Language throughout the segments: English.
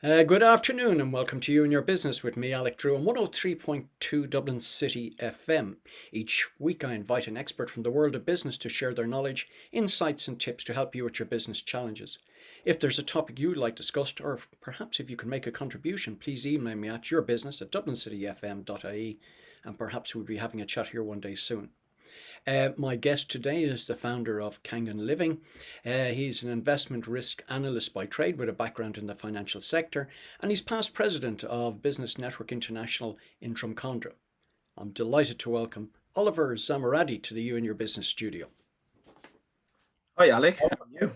Good afternoon and welcome to You and Your Business with me, Alec on 103.2 Dublin City FM. Each week I invite an expert from the world of business to share their knowledge, insights and tips to help you with your business challenges. If there's a topic you'd like discussed, or perhaps if you can make a contribution, please email me at yourbusiness@dublincityfm.ie and perhaps we'll be having a chat here one day soon. My guest today is the founder of Kangen Living. He's an investment risk analyst by trade with a background in the financial sector, and he's past president of Business Network International in Drumcondra. I'm delighted to welcome Oliver Zamaradi to the You and Your Business studio. Hi, Alec. How are you?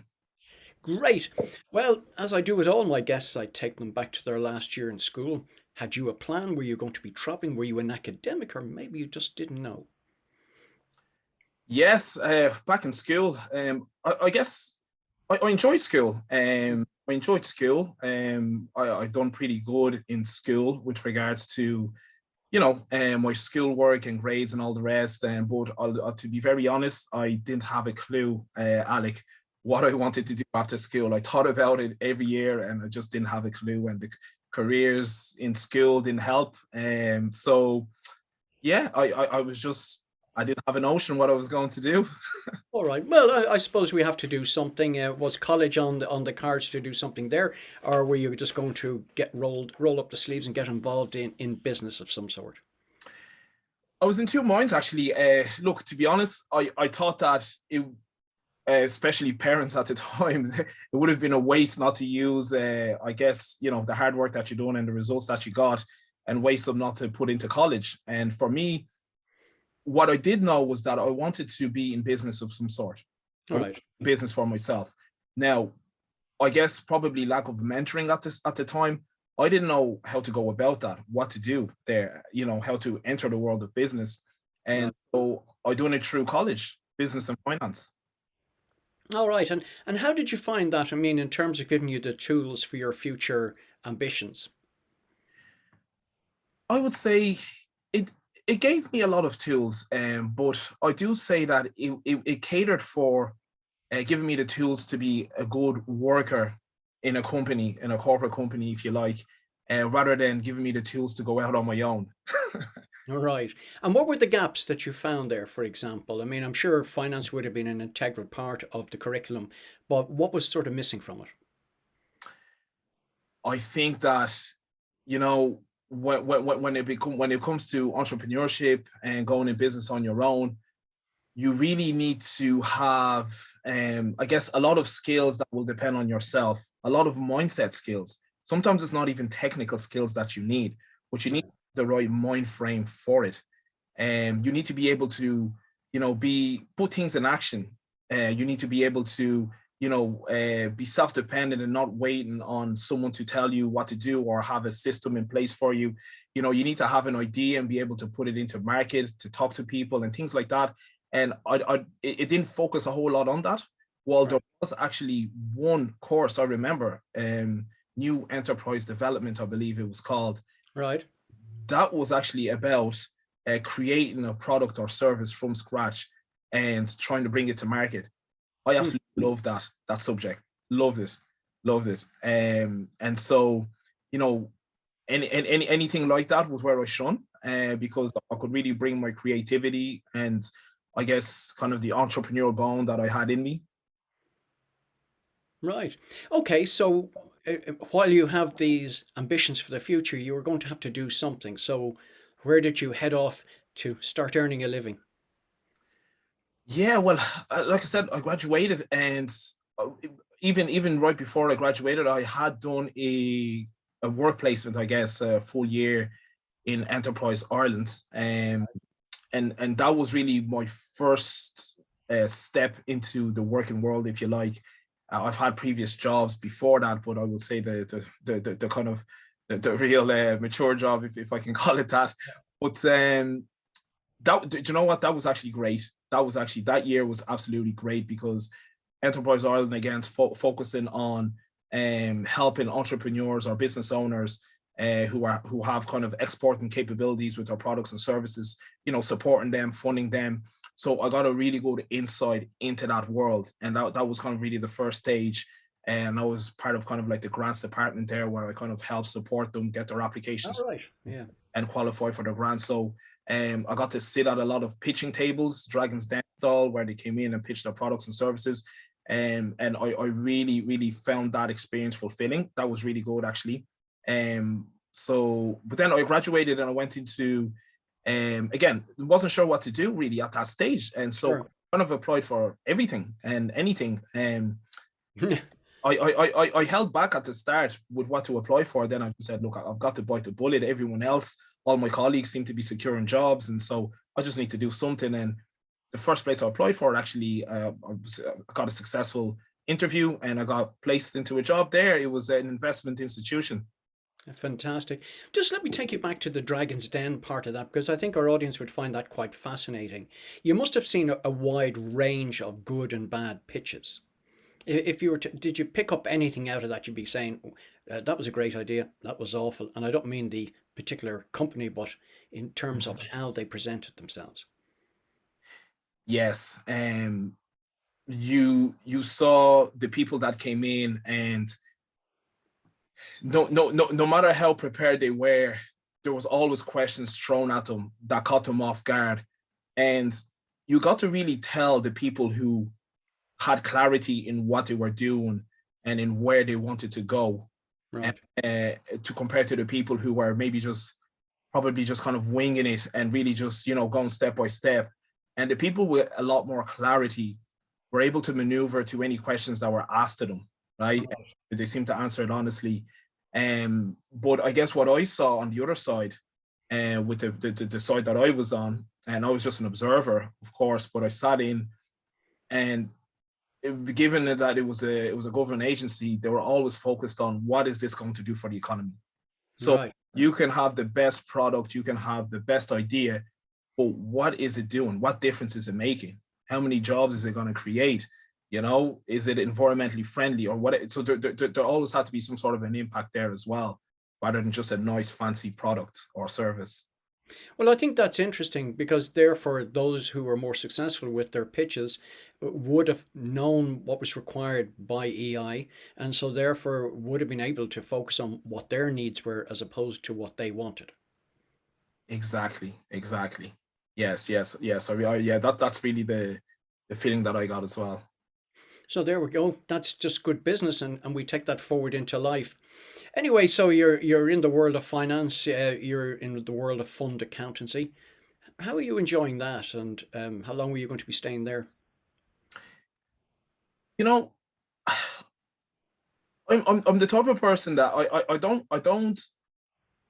Great. Well, as I do with all my guests, I take them back to their last year in school. Had you a plan? Were you going to be traveling? Were you an academic, or maybe you just didn't know? Yes, back in school. I guess I enjoyed school. I done pretty good in school with regards to, my schoolwork and grades and all the rest. But to be very honest, I didn't have a clue, Alec, what I wanted to do after school. I thought about it every year, and I just didn't have a clue. And the careers in school didn't help. So yeah, I didn't have a notion what I was going to do. All right. Well, I suppose we have to do something. Was college on the cards to do something there, or were you just going to roll up the sleeves and get involved in business of some sort? I was in two minds actually. Look, to be honest, I thought that especially parents at the time, it would have been a waste not to use, I guess, the hard work that you're doing and the results that you got, and waste them not to put into college. And for me, what I did know was that I wanted to be in business of some sort. All right. Business for myself. Now, I guess probably lack of mentoring at the time. I didn't know how to go about that, what to do there, how to enter the world of business. And Right. so I done it through college, business and finance. All right. And how did you find that? I mean, in terms of giving you the tools for your future ambitions. I would say it it gave me a lot of tools, but I do say that it catered for giving me the tools to be a good worker in a company, in a corporate company, if you like, rather than giving me the tools to go out on my own. All right. And what were the gaps that you found there, for example? I mean, I'm sure finance would have been an integral part of the curriculum, but what was sort of missing from it? I think that, you know, when it comes to entrepreneurship and going in business on your own, you really need to have, I guess, a lot of skills that will depend on yourself, a lot of mindset skills. Sometimes it's not even technical skills that you need, but you need the right mind frame for it. And you need to be able to, be put things in action. You need to be able to, be self-dependent and not waiting on someone to tell you what to do or have a system in place for you. You need to have an idea and be able to put it into market, to talk to people and things like that. And it didn't focus a whole lot on that. Well, there Right. was actually one course I remember, New Enterprise Development, I believe it was called. Right. That was actually about creating a product or service from scratch and trying to bring it to market. I Hmm. absolutely loved that subject. Loved it, loved it. And so, you know, anything like that was where I shone, because I could really bring my creativity and I guess kind of the entrepreneurial bone that I had in me. Right. Okay. So while you have these ambitions for the future, you are going to have to do something. So where did you head off to start earning a living? Yeah, well, like I said, I graduated, and uh, even right before I graduated, I had done a work placement, I guess, a full year in Enterprise Ireland, and that was really my first step into the working world, if you like. I've had previous jobs before that, but I would say the kind of the real mature job, if I can call it that. But do you know what? That was actually great. That year was absolutely great because Enterprise Ireland again is focusing on helping entrepreneurs or business owners who have kind of exporting capabilities with their products and services, supporting them, funding them. So I got a really good insight into that world, and that was kind of really the first stage and I was part of kind of like the grants department there, where I kind of helped support them get their applications All right. Yeah. and qualify for their grants. So I got to sit at a lot of pitching tables, Dragon's Den stall, where they came in and pitched their products and services. And I really, really found that experience fulfilling. That was really good, actually. But then I graduated and I went into, again, wasn't sure what to do really at that stage. And so Sure. I kind of applied for everything and anything. I held back at the start with what to apply for. Then I said, look, I've got to bite the bullet. Everyone else, all my colleagues seem to be securing jobs. And so I just need to do something. And the first place I applied for, actually, I got a successful interview and I got placed into a job there. It was an investment institution. Fantastic. Just let me take you back to the Dragon's Den part of that, because I think our audience would find that quite fascinating. You must have seen a wide range of good and bad pitches. If you were to, did you pick up anything out of that? You'd be saying, that was a great idea, that was awful. And I don't mean the particular company, but in terms of how they presented themselves. Yes. You saw the people that came in, and no matter how prepared they were, there was always questions thrown at them that caught them off guard. And you got to really tell the people who had clarity in what they were doing and in where they wanted to go, Right. to compare to the people who were maybe probably just kind of winging it and really just, going step by step. And the people with a lot more clarity were able to maneuver to any questions that were asked of them, right? They seemed to answer it honestly. But I guess what I saw on the other side, with the side that I was on, and I was just an observer, of course, but I sat in, and given that it was a government agency, they were always focused on what is this going to do for the economy. So Right. you can have the best product, you can have the best idea, but what is it doing? What difference is it making? How many jobs is it going to create? Is it environmentally friendly or what? So there always had to be some sort of an impact there as well, rather than just a nice fancy product or service. Well, I think that's interesting because therefore those who were more successful with their pitches would have known what was required by EI, and so therefore would have been able to focus on what their needs were as opposed to what they wanted. Exactly. Yes. Yeah, that's really the feeling that I got as well. So there we go. That's just good business, and we take that forward into life. Anyway, so you're in the world of finance, you're in the world of fund accountancy. How are you enjoying that, and how long were you going to be staying there? You know, I'm the type of person that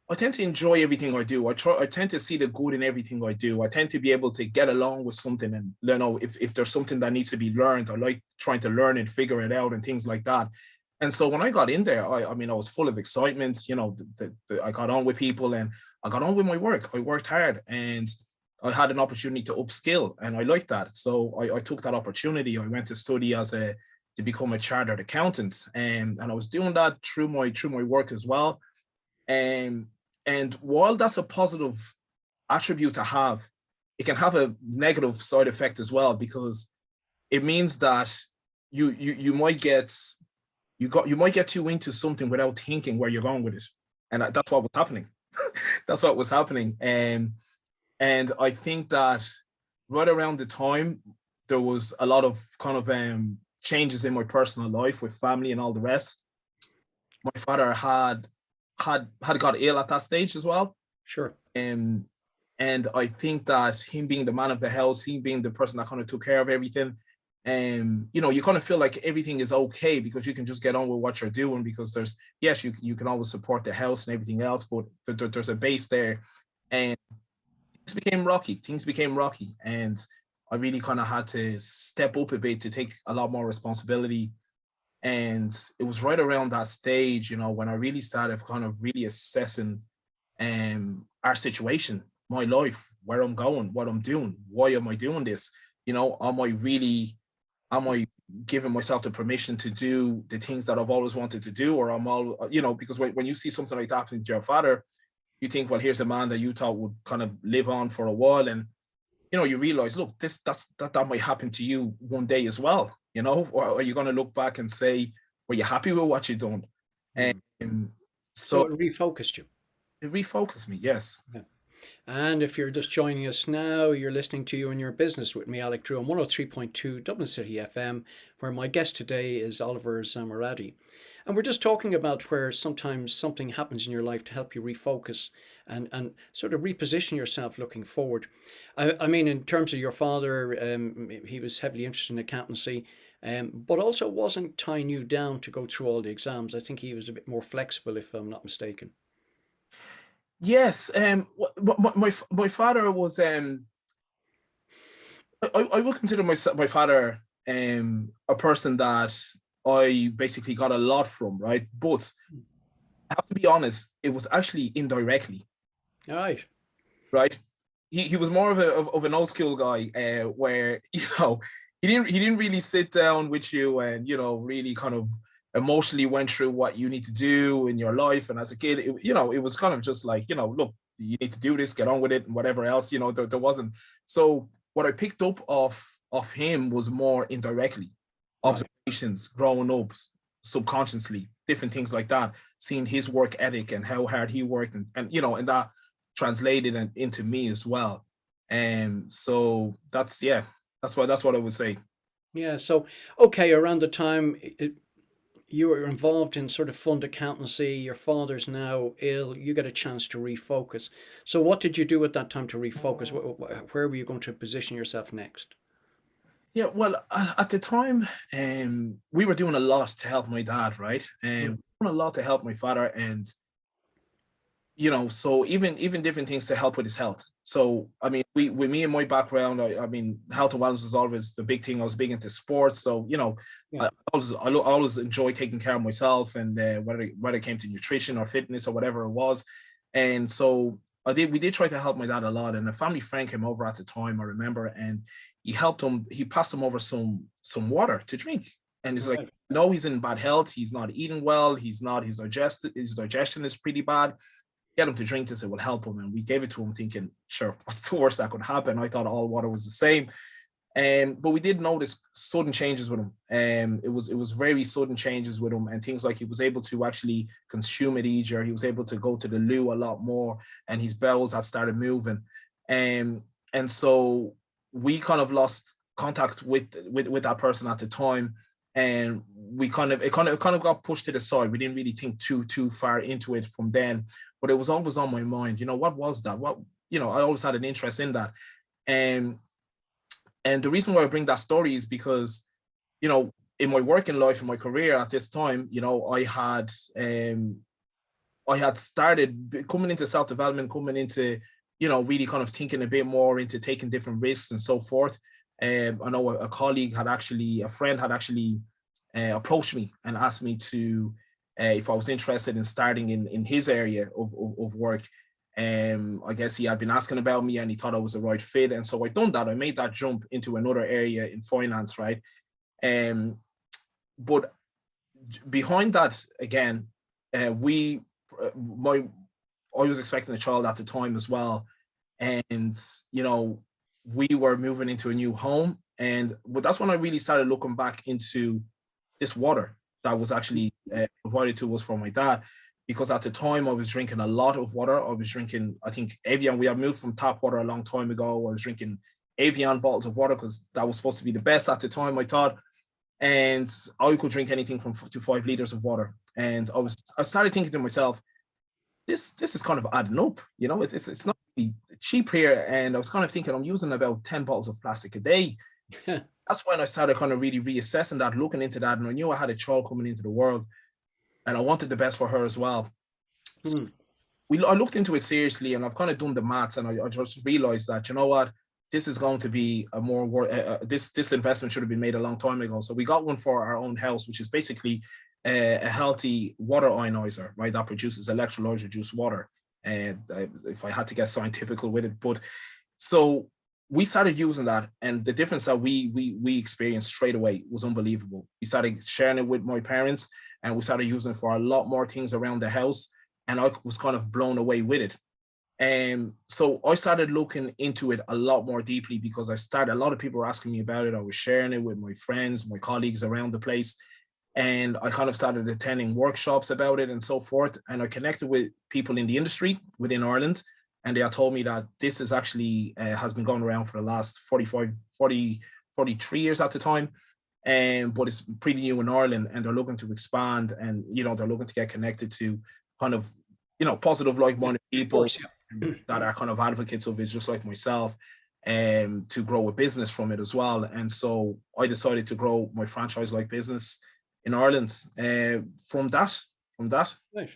I tend to enjoy everything I do. I tend to see the good in everything I do. I tend to be able to get along with something, and if there's something that needs to be learned, I like trying to learn and figure it out and things like that. And so when I got in there, I mean, I was full of excitement. I got on with people and I got on with my work. I worked hard and I had an opportunity to upskill, and I liked that. So I took that opportunity. I went to study to become a chartered accountant, and I was doing that through my work as well. And while that's a positive attribute to have, it can have a negative side effect as well, because it means that you might get too into something without thinking where you're going with it, and that's what was happening. That's what was happening, and I think that right around the time there was a lot of kind of changes in my personal life with family and all the rest. My father had got ill at that stage as well. Sure. And I think that him being the man of the house, him being the person that kind of took care of everything, you kind of feel like everything is okay because you can just get on with what you're doing, because you can always support the house and everything else, but there's a base there. And things became rocky, and I really kind of had to step up a bit to take a lot more responsibility. And it was right around that stage, when I really started kind of really assessing our situation, my life, where I'm going, what I'm doing, why am I doing this? Am I giving myself the permission to do the things that I've always wanted to do? Or because when you see something like that happening to your father, you think, well, here's a man that you thought would kind of live on for a while. And, you realize, look, that might happen to you one day as well. Or are you going to look back and say, Were you happy with what you done? And So so it refocused you. it refocused me. Yes. Yeah. And if you're just joining us now, you're listening to You and Your Business with me, Alec Drew, on 103.2 Dublin City FM, where my guest today is Oliver Zamaradi. And we're just talking about where sometimes something happens in your life to help you refocus and sort of reposition yourself looking forward. I mean, in terms of your father, he was heavily interested in accountancy, but also wasn't tying you down to go through all the exams. I think he was a bit more flexible, if I'm not mistaken. Yes. My father was I would consider my father a person that I basically got a lot from, right? But I have to be honest, it was actually indirectly, All right. right? He was more of an old school guy, where he didn't really sit down with you and really kind of emotionally went through what you need to do in your life. And as a kid, it was kind of just like, look, you need to do this, get on with it, and whatever else. There wasn't. So what I picked up of him was more indirectly, Right. observations, growing up, subconsciously, different things like that, seeing his work ethic and how hard he worked, and that translated into me as well. And so that's what I would say. Yeah. So, okay, around the time you were involved in sort of fund accountancy, your father's now ill, you get a chance to refocus. So, what did you do at that time to refocus? Where were you going to position yourself next? Yeah, well, at the time, we were doing a lot to help my dad, right? Mm. And doing a lot to help my father, and so even different things to help with his health. So I mean, with me and my background, I mean, health and wellness was always the big thing. I was big into sports, so Yeah. I always enjoy taking care of myself, and whether it came to nutrition or fitness or whatever it was. And so we did try to help my dad a lot. And a family friend came over at the time, I remember, and he passed him over some water to drink. And he's like, Right. no, he's in bad health, he's not eating well, his digestion is pretty bad. Get him to drink this, it will help him. And we gave it to him thinking, sure, what's the worst that could happen? I thought all water was the same. But we did notice sudden changes with him. It was very sudden changes with him, and things like he was able to actually consume it easier. He was able to go to the loo a lot more, and his bowels had started moving. And so we kind of lost contact with that person at the time, and it kind of got pushed to the side. We didn't really think too far into it from then, but it was always on my mind. What was that? I always had an interest in that. And and the reason why I bring that story is because, in my working life, in my career at this time, I had started coming into self-development, coming into, really kind of thinking a bit more into taking different risks and so forth. I know a friend had actually approached me and asked me to, if I was interested in starting in his area of work. I guess he had been asking about me and he thought I was the right fit. And so I done that. I made that jump into another area in finance, right? But behind that, again, we, my, I was expecting a child at the time as well. And, we were moving into a new home. But that's when I really started looking back into this water that was actually provided to us from my dad. Because at the time I was drinking a lot of water. I was drinking, I think, Evian. We had moved from tap water a long time ago. I was drinking Evian bottles of water because that was supposed to be the best at the time, I thought. And I could drink anything from 4 to 5 liters of water. And I started thinking to myself, this is kind of adding up. It's not really cheap here. And I was kind of thinking, I'm using about 10 bottles of plastic a day. That's when I started kind of really reassessing that, looking into that. And I knew I had a child coming into the world, and I wanted the best for her as well. So Hmm. I looked into it seriously, and I've kind of done the maths, and I just realized that, you know what, this is going to be a more this investment should have been made a long time ago. So we got one for our own house, which is basically a healthy water ionizer, right? That produces electrolyte reduced water. And if I had to get scientific with it, but so we started using that, and the difference that we experienced straight away was unbelievable. We started sharing it with my parents, and we started using it for a lot more things around the house, and I was kind of blown away with it. And so I started looking into it a lot more deeply, because a lot of people were asking me about it. I was sharing it with my friends, my colleagues around the place. And I kind of started attending workshops about it and so forth. And I connected with people in the industry within Ireland. And they had told me that this is actually has been going around for the last 43 years at the time. But it's pretty new in Ireland, and they're looking to expand, and they're looking to get connected to kind of positive, like-minded people that are kind of advocates of it, just like myself, and to grow a business from it as well. And so I decided to grow my franchise-like business in Ireland from that. Right.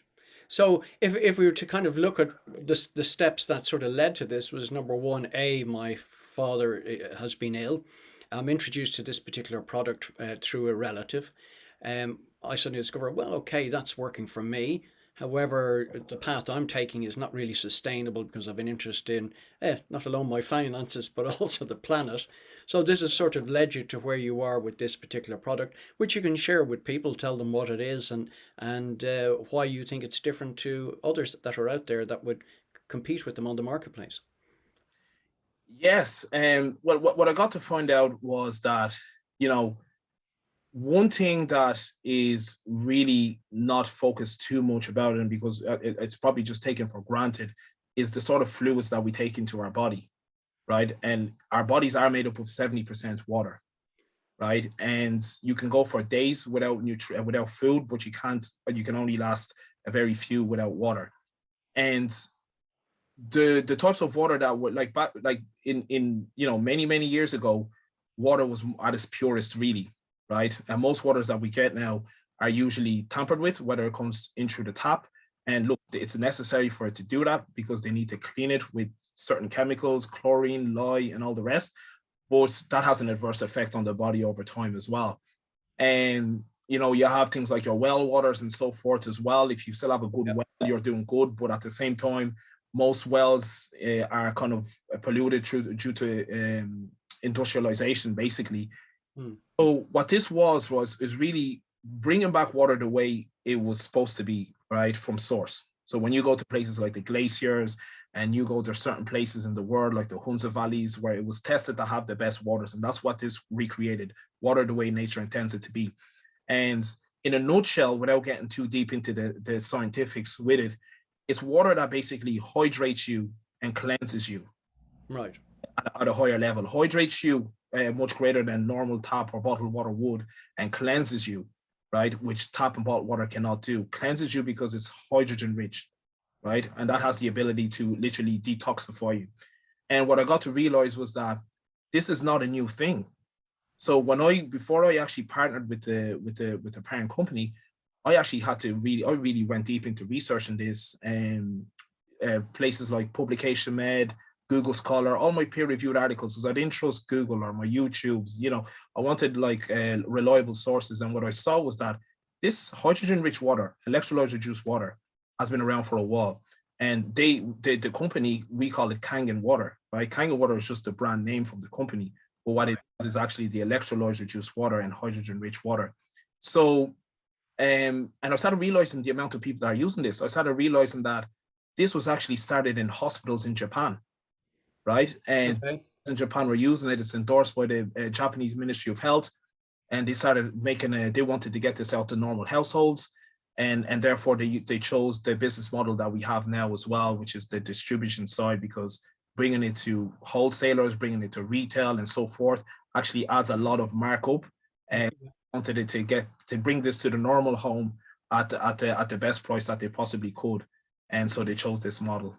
So if we were to kind of look at the steps that sort of led to this, was number one, my father has been ill. I'm introduced to this particular product through a relative. I suddenly discover, well, okay, that's working for me. However, the path I'm taking is not really sustainable because I've an interest in not alone my finances, but also the planet. So this has sort of led you to where you are with this particular product, which you can share with people, tell them what it is, and why you think it's different to others that are out there that would compete with them on the marketplace. Yes. And what I got to find out was that, you know, one thing that is really not focused too much about, and because it's probably just taken for granted, is the sort of fluids that we take into our body, right? And our bodies are made up of 70% water, right? And you can go for days without food, but you can only last a very few without water. And the types of water that were like in many years ago, water was at its purest, really, right? And most waters that we get now are usually tampered with, whether it comes in through the tap. And look, it's necessary for it to do that because they need to clean it with certain chemicals, chlorine, lye, and all the rest. But that has an adverse effect on the body over time as well. And you have things like your well waters and so forth as well. If you still have a good well, you're doing good. But at the same time, most wells are kind of polluted due to industrialization, basically. So what this is really bringing back water the way it was supposed to be, right, from source. So when you go to places like the glaciers, and you go to certain places in the world like the Hunza valleys, where it was tested to have the best waters, and that's what this recreated: water the way nature intends it to be. And in a nutshell, without getting too deep into the scientifics with it, it's water that basically hydrates you and cleanses you, right, at a higher level. Hydrates you much greater than normal tap or bottled water would, and cleanses you, right, which tap and bottled water cannot do. Cleanses you because it's hydrogen rich, right, and that has the ability to literally detoxify you. And what I got to realize was that this is not a new thing. So before I actually partnered with the parent company, I actually really went deep into researching this, and places like Publication Med, Google Scholar, all my peer-reviewed articles, because I didn't trust Google or my YouTubes. I wanted reliable sources. And what I saw was that this hydrogen-rich water, electrolyte-reduced water, has been around for a while. And the company, we call it Kangen water, right? Kangen water is just a brand name from the company, but what it is actually the electrolyte-reduced water and hydrogen-rich water. So, and I started realizing the amount of people that are using this. I started realizing that this was actually started in hospitals in Japan, right? And in Japan were using it. It's endorsed by the Japanese Ministry of Health, and they started they wanted to get this out to normal households, and therefore they chose the business model that we have now as well, which is the distribution side, because bringing it to wholesalers, bringing it to retail and so forth actually adds a lot of markup, and wanted it to bring this to the normal home at the best price that they possibly could. And so they chose this model.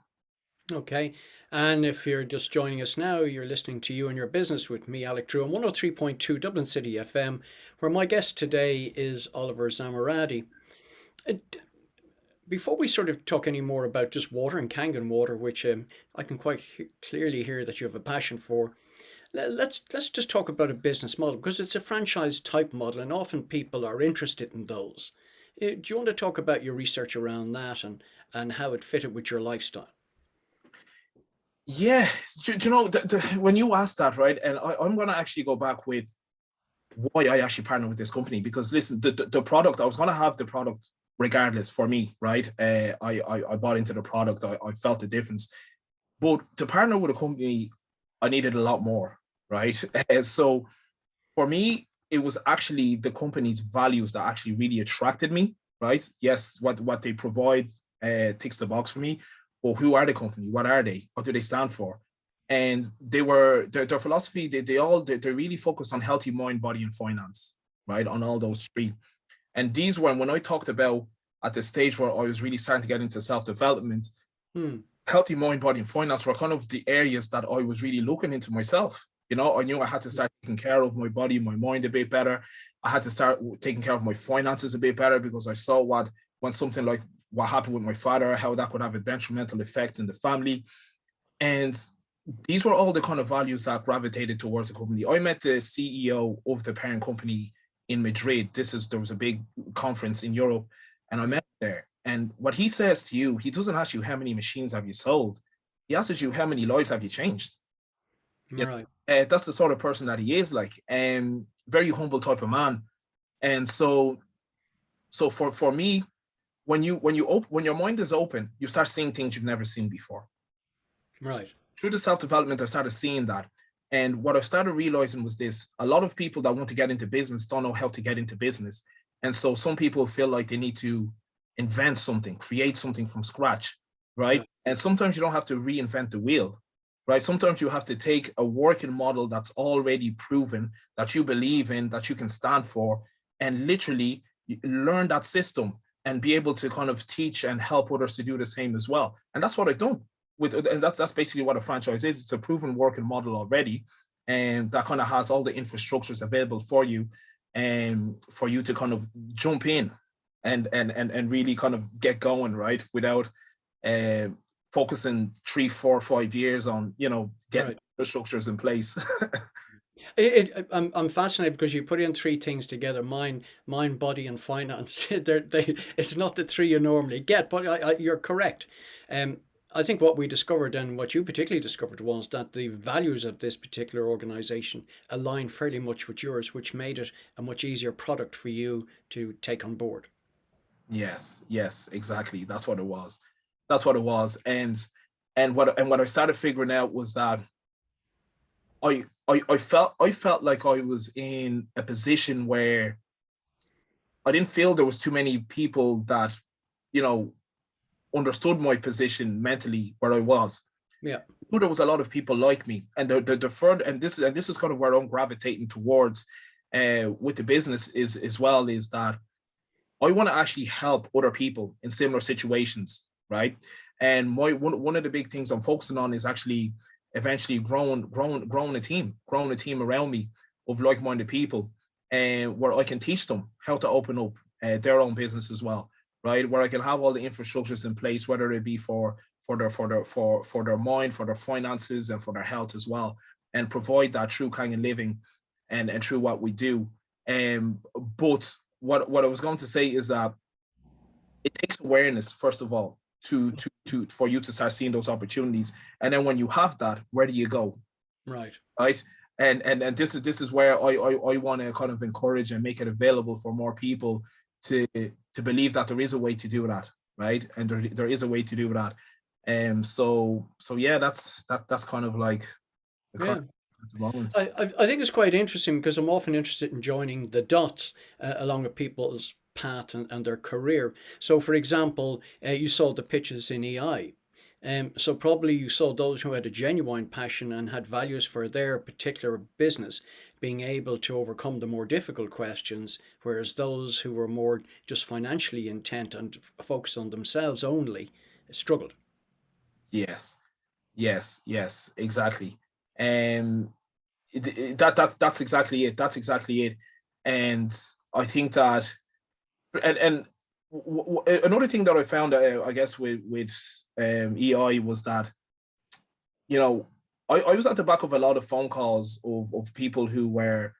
Okay, and if you're just joining us now, you're listening to You and Your Business with me, Alec Drew, on 103.2 Dublin City FM, where my guest today is Oliver Zamaradi. Before we sort of talk any more about just water and Kangen water, which I can quite clearly hear that you have a passion for, let's just talk about a business model, because it's a franchise type model, and often people are interested in those. Do you want to talk about your research around that and how it fitted with your lifestyle? Yeah, when you asked that, right, and I'm going to actually go back with why I actually partnered with this company, because listen, the product, I was going to have the product regardless for me, right? I bought into the product, I felt the difference, but to partner with a company, I needed a lot more, right? So for me, it was actually the company's values that actually really attracted me, right? Yes, what they provide ticks the box for me, but who are the company? What are they? What do they stand for? And their philosophy, they really focus on healthy mind, body, and finance, right? On all those three. And these were, when I talked about at the stage where I was really starting to get into self-development, healthy mind, body, and finance were kind of the areas that I was really looking into myself. You know, I knew I had to start taking care of my body, my mind a bit better. I had to start taking care of my finances a bit better, because I saw when something like what happened with my father, how that could have a detrimental effect in the family. And these were all the kind of values that gravitated towards the company. I met the CEO of the parent company in Madrid. There was a big conference in Europe, and I met there. And what he says to you, he doesn't ask you how many machines have you sold. He asks you how many lives have you changed. Right. That's the sort of person that he is, like, and very humble type of man. And so for me, when your mind is open, you start seeing things you've never seen before. Right. Through the self-development, I started seeing that. And what I started realizing was this: a lot of people that want to get into business don't know how to get into business. And so some people feel like they need to invent something, create something from scratch, right? And sometimes you don't have to reinvent the wheel, right? Sometimes you have to take a working model that's already proven, that you believe in, that you can stand for, and literally learn that system and be able to kind of teach and help others to do the same as well. And that's what I've done. And that's basically what a franchise is. It's a proven working model already, and that kind of has all the infrastructures available for you, and for you to kind of jump in and really kind of get going, right? Without focusing 3, 4, 5 years on, getting infrastructures in place. I'm fascinated because you put in three things together: mind, body, and finance. It's not the three you normally get, but you're correct. I think what we discovered, and what you particularly discovered, was that the values of this particular organization align fairly much with yours, which made it a much easier product for you to take on board. Yes, exactly. That's what it was. And what I started figuring out was that I felt like I was in a position where I didn't feel there was too many people that, you know, understood my position mentally where I was. Yeah. There was a lot of people like me, and the further, and this is kind of where I'm gravitating towards with the business is as well, is that I want to actually help other people in similar situations, right? And one of the big things I'm focusing on is actually eventually growing a team around me of like-minded people, and where I can teach them how to open up their own business as well, right? Where I can have all the infrastructures in place, whether it be for their mind, for their finances, and for their health as well, and provide that through Kangen Living and through what we do. But what I was going to say is that it takes awareness, first of all, to for you to start seeing those opportunities. And then when you have that, where do you go? Right. Right. And this is where I want to kind of encourage and make it available for more people to believe that there is a way to do that, right? And there is a way to do that. So yeah, that's kind of like the current moment. I think it's quite interesting because I'm often interested in joining the dots along with people's path and their career. So, for example, you saw the pitches in EI. So probably you saw those who had a genuine passion and had values for their particular business being able to overcome the more difficult questions, whereas those who were more just financially intent and focused on themselves only struggled. Yes, exactly. And that's exactly it. That's exactly it. And I think that, and another thing that I found, I guess, with EI was that, I was at the back of a lot of phone calls of people who were,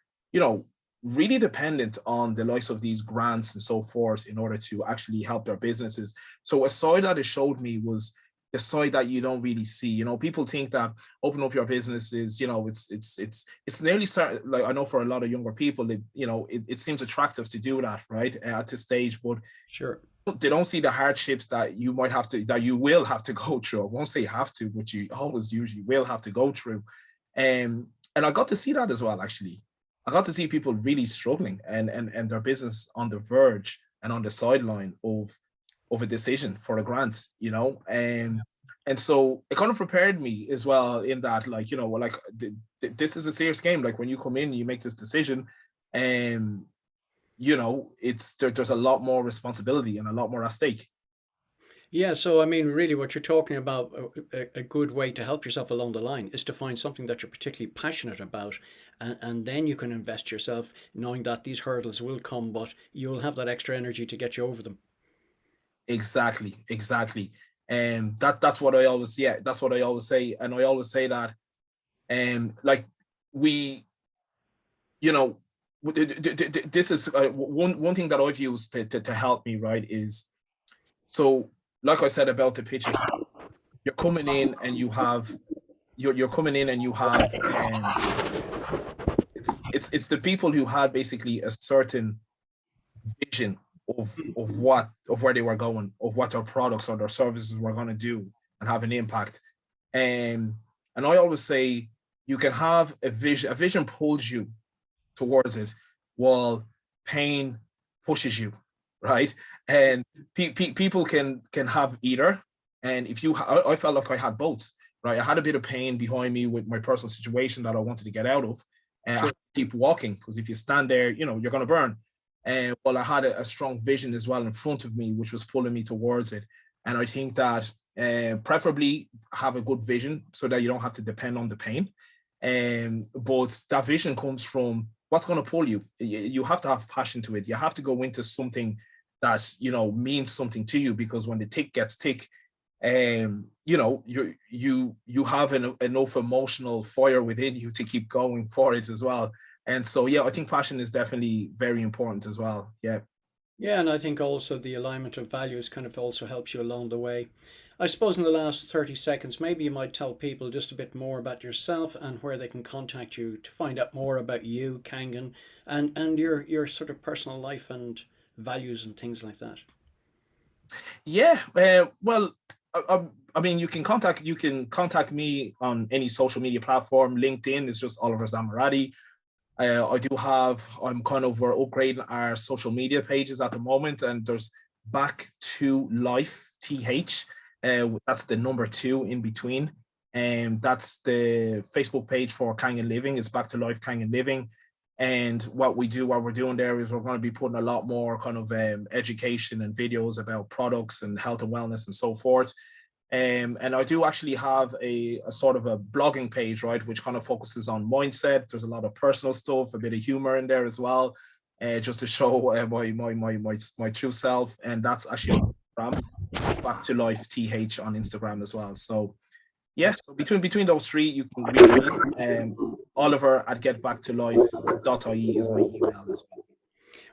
really dependent on the likes of these grants and so forth in order to actually help their businesses. So a side that it showed me was the side that you don't really see. People think that open up your business is, it's nearly certain, like, I know for a lot of younger people, it seems attractive to do that, right, at this stage, but Sure. they don't see the hardships that you will have to go through. I won't say have to, but you always usually will have to go through. And I got to see that as well, actually. I got to see people really struggling and their business on the verge and on the sideline of a decision for a grant, you know. And so it kind of prepared me as well in that, like, you know, well, like this is a serious game. Like when you come in, you make this decision, and you know, there's a lot more responsibility and a lot more at stake. Yeah, so I mean, really, what you're talking about, a good way to help yourself along the line is to find something that you're particularly passionate about, and then you can invest yourself, knowing that these hurdles will come, but you'll have that extra energy to get you over them. Exactly, exactly. And that's what I always, yeah, that's what I always say. And I always say that, like we, you know, this is one thing that I've used to help me, right, is, so like I said about the pitches, you're coming in and you have, you're coming in and you have, it's the people who had basically a certain vision of where they were going, of what their products or their services were going to do and have an impact. And I always say you can have a vision. A vision pulls you towards it, while pain pushes you, right? And people can have either. And if you, I felt like I had both, right? I had a bit of pain behind me with my personal situation that I wanted to get out of, and I had to keep walking, because if you stand there, you know, you're going to burn. And well, I had a strong vision as well in front of me, which was pulling me towards it. And I think that preferably have a good vision so that you don't have to depend on the pain. But that vision comes from what's going to pull you. You have to have passion to it. You have to go into something that, you know, means something to you, because when the tick gets tick, you know, you have enough emotional fire within you to keep going for it as well. And so, yeah, I think passion is definitely very important as well. Yeah. Yeah, and I think also the alignment of values kind of also helps you along the way. I suppose in the last 30 seconds, maybe you might tell people just a bit more about yourself and where they can contact you to find out more about you, Kangen, and your sort of personal life and values and things like that. Yeah. Well, I mean, you can contact me on any social media platform. LinkedIn is just Oliver Zamaradi. I'm kind of, we're upgrading our social media pages at the moment, and there's Back to Life TH. That's the number 2 in between. And that's the Facebook page for Kangen Living. It's Back to Life Kangen Living. And what we're doing there is we're going to be putting a lot more kind of education and videos about products and health and wellness and so forth. And I do actually have a sort of a blogging page, right, which kind of focuses on mindset. There's a lot of personal stuff, a bit of humor in there as well, just to show my true self. And that's actually on Instagram. It's Back to Life TH on Instagram as well. So yeah, so between those three, you can reach me. Oliver at getbacktolife.ie is my email as well.